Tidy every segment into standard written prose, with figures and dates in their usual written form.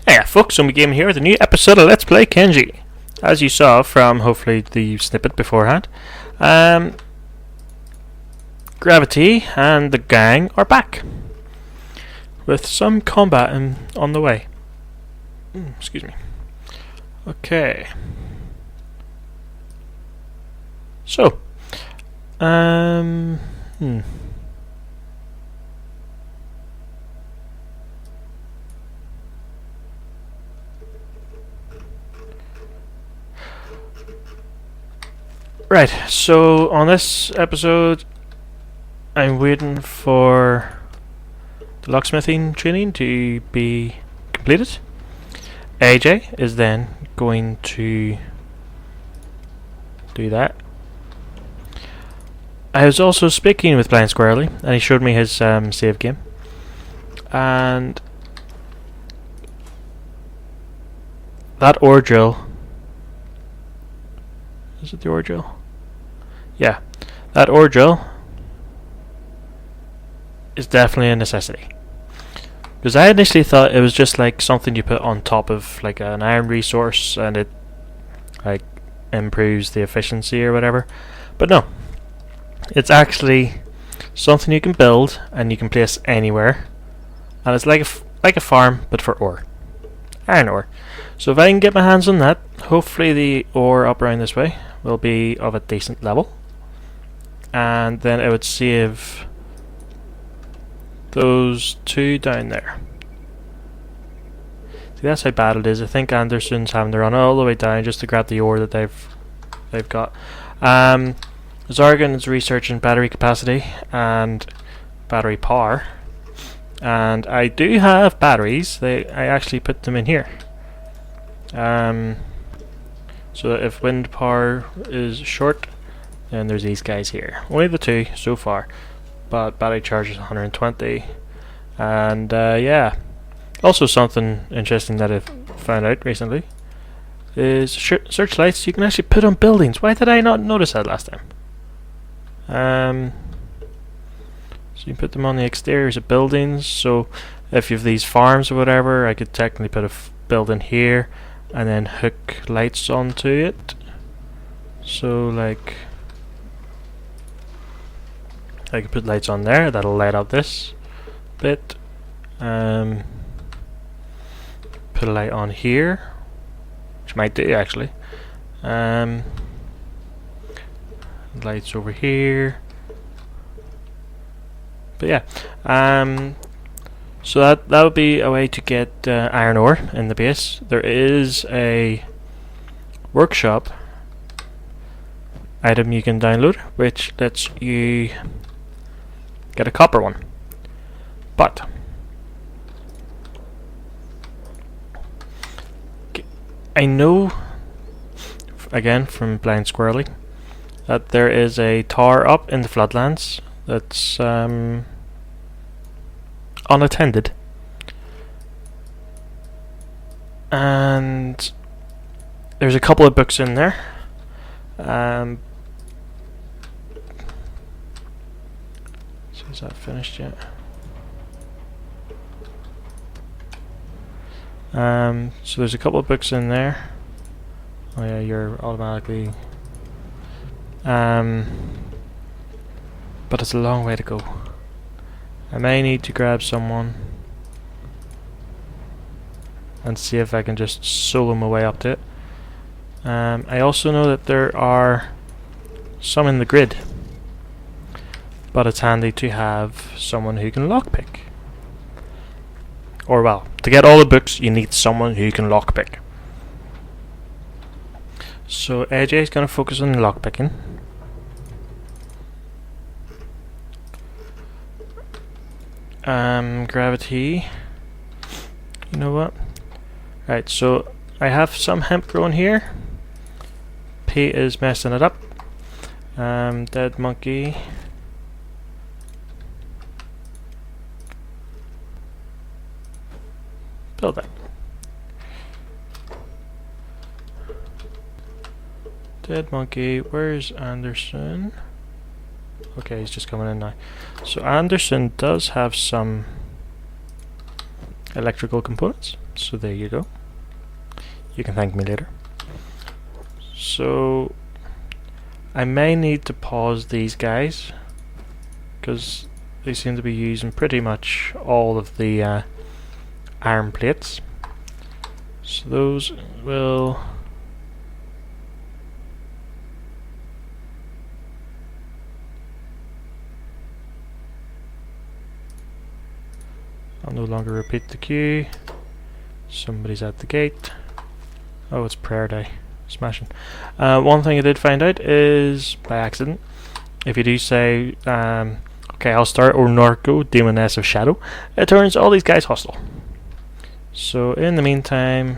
Hey folks, and we came here with a new episode of Let's Play Kenshi. As you saw from hopefully the snippet beforehand, Gravity and the gang are back with some combat on the way. Excuse me. Okay. So, Right, so on this episode, I'm waiting for the locksmithing training to be completed. AJ is then going to do that. I was also speaking with Blind Squirrely, and he showed me his save game. And that ore drill. Is it the ore drill? Yeah, that ore drill is definitely a necessity. Because I initially thought it was just like something you put on top of like an iron resource and it like improves the efficiency or whatever. But no, it's actually something you can build and you can place anywhere, and it's like a farm but for ore, iron ore. So if I can get my hands on that, hopefully the ore up around this way will be of a decent level, and then it would save those two down there. See, that's how bad it is. I think Anderson's having to run all the way down just to grab the ore that they've got. Zargan is researching battery capacity and battery power, and I do have batteries. I actually put them in here. So that if wind power is short, then there's these guys here. Only the two so far, but battery charge is 120. And yeah, also something interesting that I've found out recently is searchlights you can actually put on buildings. Why did I not notice that last time? So you can put them on the exteriors of buildings. So if you have these farms or whatever, I could technically put a building here and then hook lights onto it. So like I could put lights on there that'll light up this bit. Put a light on here, which might do actually. Lights over here. But yeah, so that would be a way to get iron ore in the base. There is a workshop item you can download, which lets you get a copper one. But I know, again from Blind Squirrely, that there is a tower up in the Floodlands that's unattended, and there's a couple of books in there. So is that finished yet? So there's a couple of books in there. Oh yeah, you're automatically but it's a long way to go. I may need to grab someone and see if I can just solo my way up to it. I also know that there are some in the grid. But it's handy to have someone who can lockpick. Or well, to get all the books you need someone who can lockpick. So AJ is going to focus on lockpicking. Gravity. You know what? Right, so I have some hemp growing here. P is messing it up. Dead monkey. Build that. Dead monkey. Where's Anderson? Okay, he's just coming in now. So Anderson does have some electrical components. So there you go. You can thank me later. So I may need to pause these guys because they seem to be using pretty much all of the iron plates. So those will I'll no longer repeat the queue. Somebody's at the gate. Oh, it's prayer day. Smashing. One thing I did find out is, by accident, if you do say, okay, I'll start Ornorco, Demoness of Shadow, it turns all these guys hostile. So, in the meantime,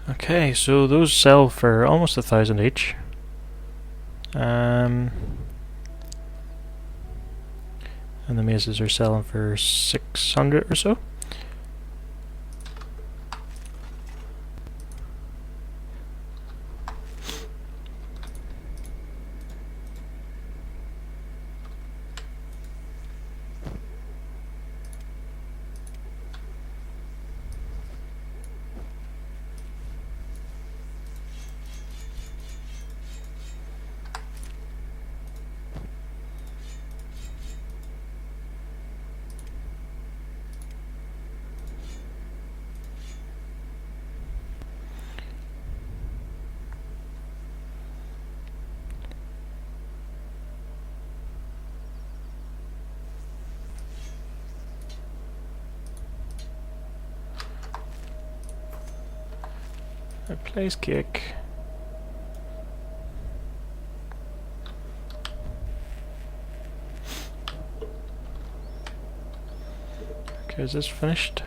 okay, so those sell for almost 1,000 each. And the mazes are selling for 600 or so. Place kick. Okay, is this finished?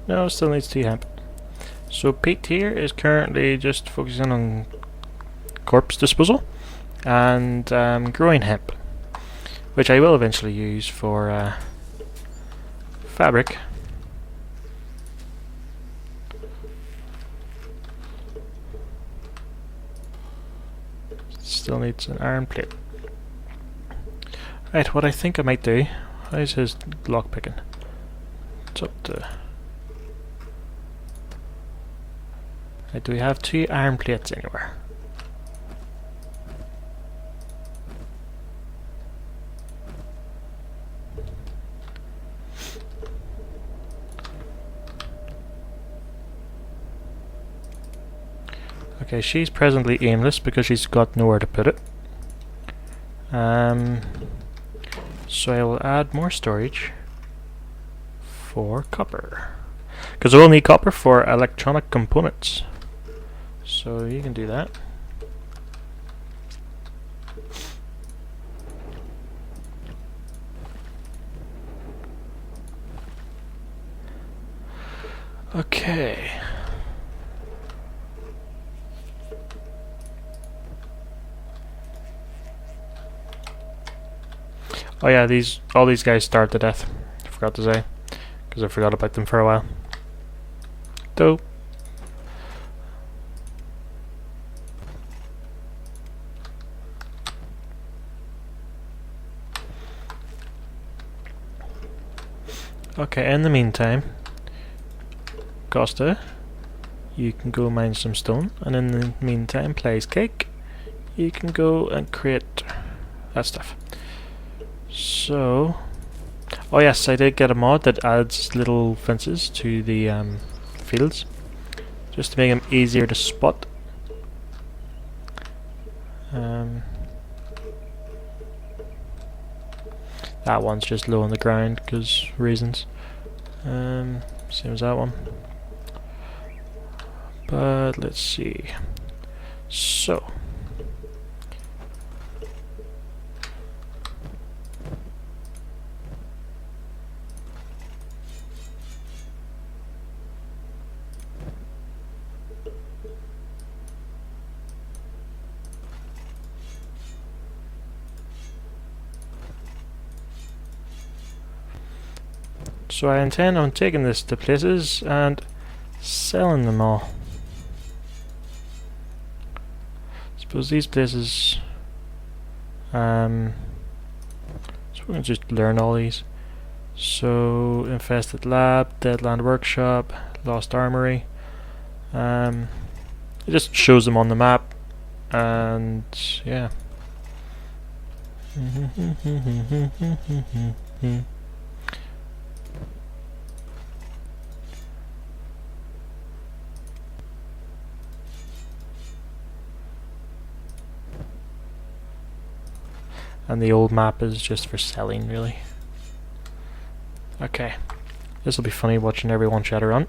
No, it still needs 2 hemp. So Pete here is currently just focusing on corpse disposal and growing hemp, which I will eventually use for fabric. Still needs an iron plate. Right, what I think I might do. How's his lock picking? It's up to. Right, do we have 2 iron plates anywhere? Okay, she's presently aimless because she's got nowhere to put it. So I will add more storage for copper. Because we'll need copper for electronic components. So you can do that. Okay. Oh yeah, all these guys starve to death. I forgot to say, because I forgot about them for a while. Dope. Okay, in the meantime, Costa, you can go mine some stone, and in the meantime, Plays Cake, you can go and create that stuff. So, oh yes, I did get a mod that adds little fences to the fields, just to make them easier to spot. That one's just low on the ground because reasons. Same as that one. But let's see. So. So I intend on taking this to places and selling them all. Suppose these places, so we're going to just learn all these. So Infested Lab, Deadland Workshop, Lost Armory. It just shows them on the map, and yeah. And the old map is just for selling, really. Okay, this will be funny watching everyone chatter on.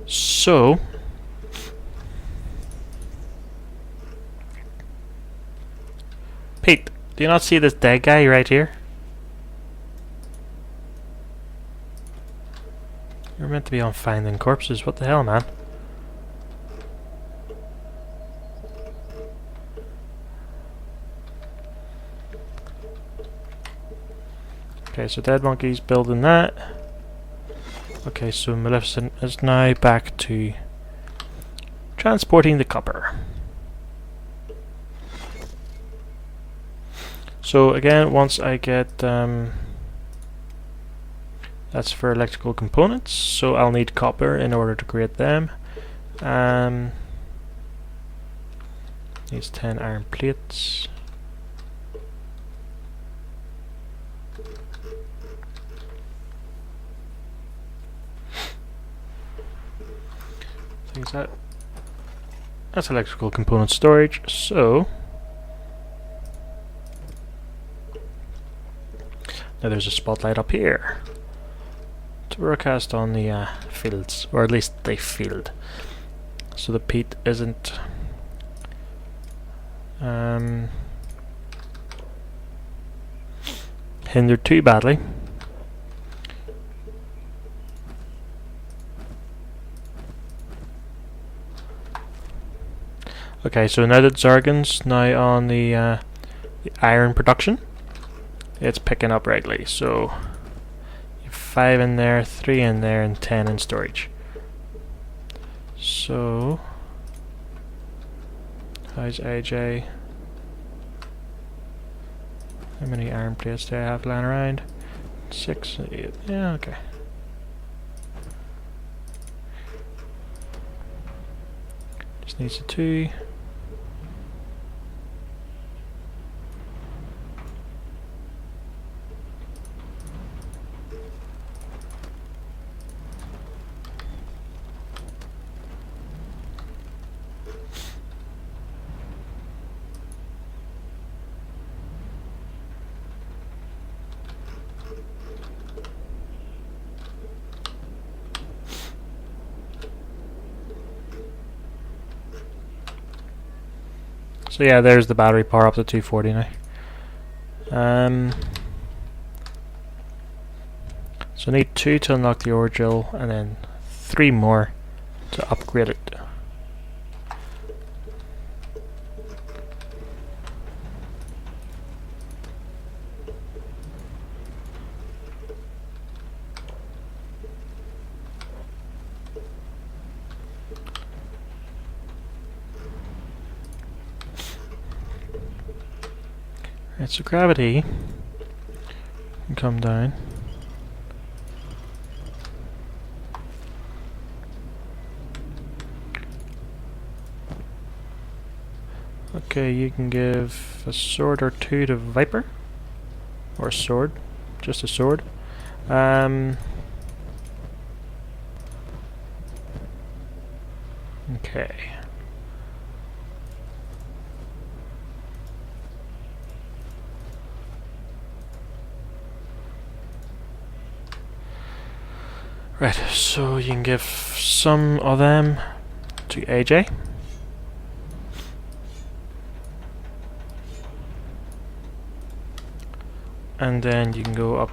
So, Pete, do you not see this dead guy right here? You're meant to be on finding corpses. What the hell, man? Okay, so Dead Monkey's building that. Okay, so Maleficent is now back to transporting the copper. So again, once I get that's for electrical components, so I'll need copper in order to create them. Needs 10 iron plates. That's electrical component storage. So now there's a spotlight up here to broadcast on the fields, or at least the field, so the peat isn't hindered too badly. Okay, so now that Zargan's now on the iron production, it's picking up regularly. So you have 5 in there, 3 in there, and 10 in storage. So how's AJ? How many iron plates do I have lying around? 6, 8. Yeah, okay. Just needs a 2. So yeah, there's the battery power up to 240 now. So I need 2 to unlock the ore drill, and then 3 more to upgrade it. Right, so gravity can come down. Okay, you can give a sword or two to Viper. Or a sword. Just a sword. Okay. Right, so you can give some of them to AJ. And then you can go up,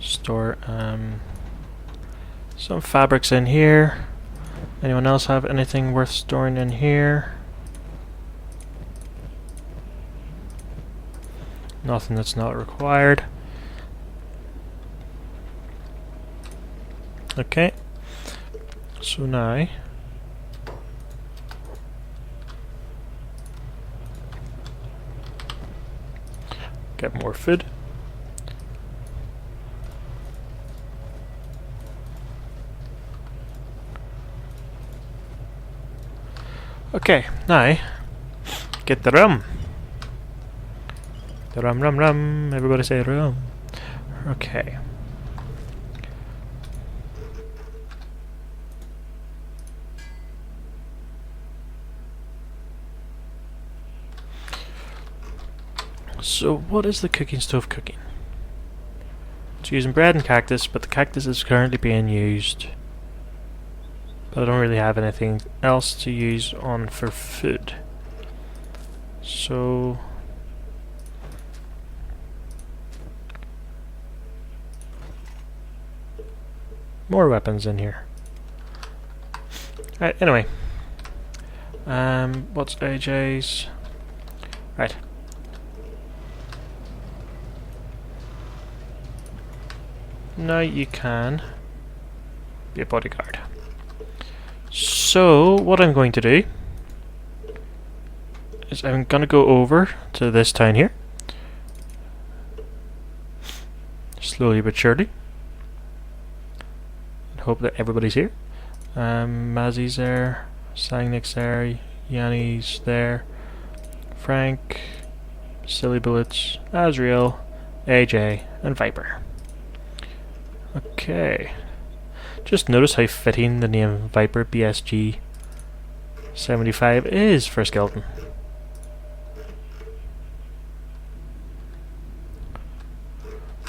store some fabrics in here. Anyone else have anything worth storing in here? Nothing that's not required. Okay, so now get more food. Okay, now get the rum. The rum, rum, rum. Everybody say rum. Okay. So what is the cooking stove cooking? It's using bread and cactus, but the cactus is currently being used. But I don't really have anything else to use on for food. So more weapons in here. Right, anyway. What's AJ's? Right. Now you can be a bodyguard. So, what I'm going to do is I'm going to go over to this town here. Slowly but surely. And hope that everybody's here. Mazzy's there, Sangnik's there, Yanni's there, Frank, Silly Bullets, Azriel, AJ, and Viper. Okay. Just notice how fitting the name Viper BSG 75 is for a skeleton.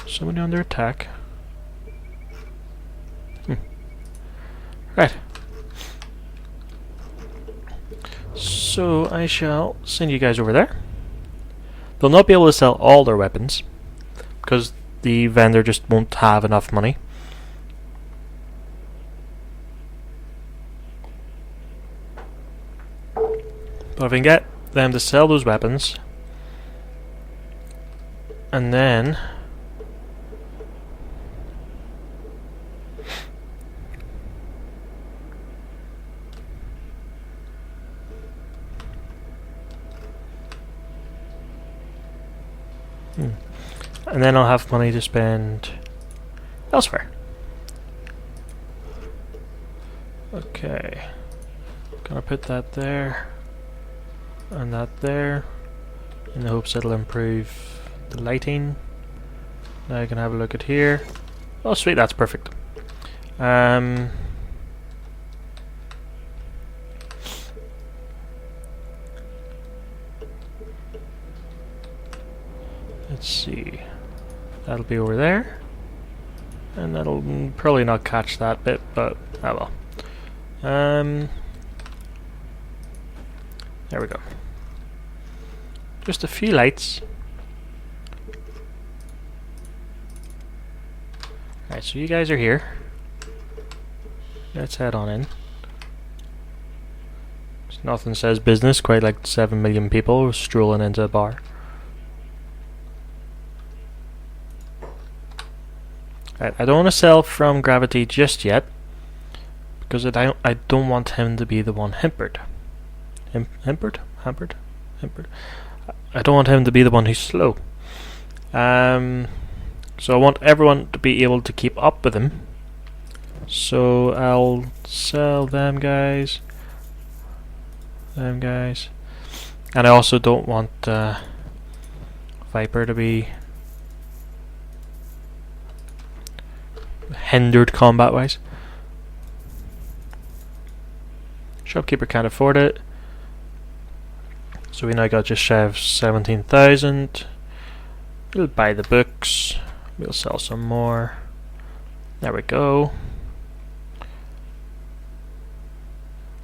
Somebody under attack. Right. So I shall send you guys over there. They'll not be able to sell all their weapons because the vendor just won't have enough money. But if I can get them to sell those weapons, and then I'll have money to spend elsewhere. Okay, gonna put that there and that there in the hopes it'll improve the lighting. Now I can have a look at here. Oh sweet, that's perfect. Let's see. That'll be over there. And that'll probably not catch that bit, but oh well. There we go. Just a few lights. Alright, so you guys are here. Let's head on in. Nothing says business quite like 7 million people strolling into a bar. Right, I don't want to sell from Gravity just yet because I don't want him to be the one hampered. Hampered? I don't want him to be the one who's slow. So I want everyone to be able to keep up with him. So I'll sell them guys. And I also don't want Viper to be hindered combat wise. Shopkeeper can't afford it, so we now got just shy of 17,000. We'll buy the books, we'll sell some more. There we go.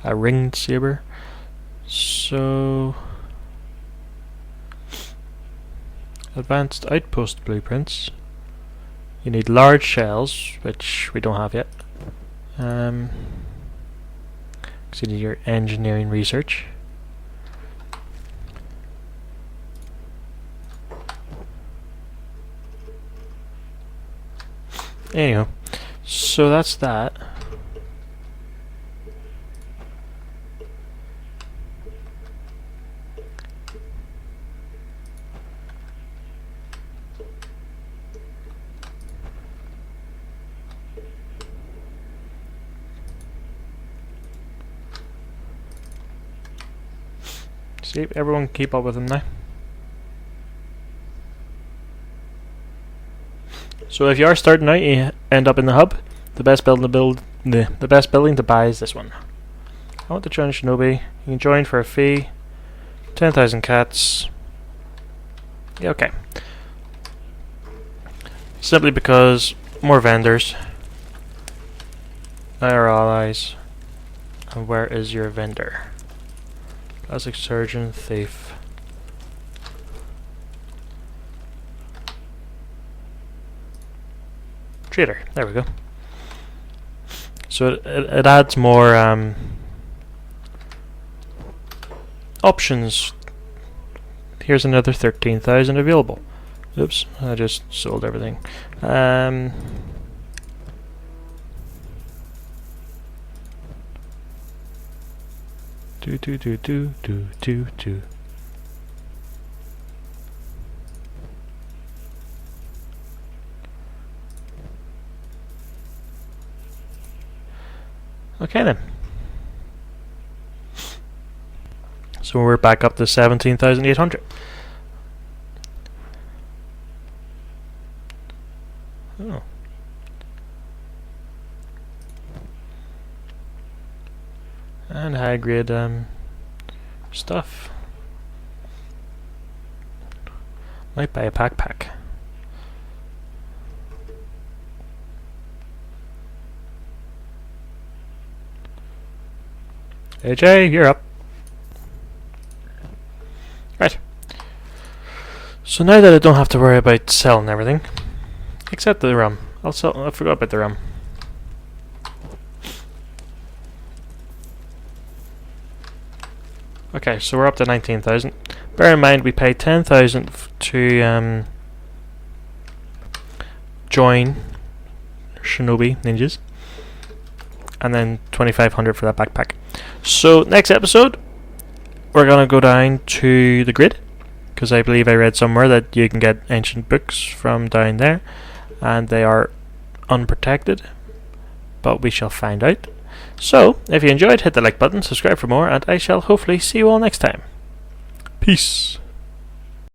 A ringed saber. So advanced outpost blueprints. You need large shells, which we don't have yet. So you need your engineering research. Anyhow, so that's that. See, everyone keep up with him now. So if you are starting out, you end up in the hub. The best building to buy is this one. I want to join Shinobi. You can join for a fee. 10,000 cats. Yeah, okay. Simply because more vendors. They are allies. And where is your vendor? Classic surgeon, thief. Trader. There we go. So it adds more options. Here's another 13,000 available. Oops, I just sold everything. Do. Okay then. So we're back up to 17,800. Oh. And high grade stuff. Might buy a pack. AJ, you're up. Right. So now that I don't have to worry about selling everything, except the rum. I forgot about the rum. Okay, so we're up to 19,000. Bear in mind we paid 10,000 to join Shinobi Ninjas, and then 2,500 for that backpack. So next episode, we're gonna go down to the grid, because I believe I read somewhere that you can get ancient books from down there, and they are unprotected, but we shall find out. So, if you enjoyed, hit the like button, subscribe for more, and I shall hopefully see you all next time. Peace.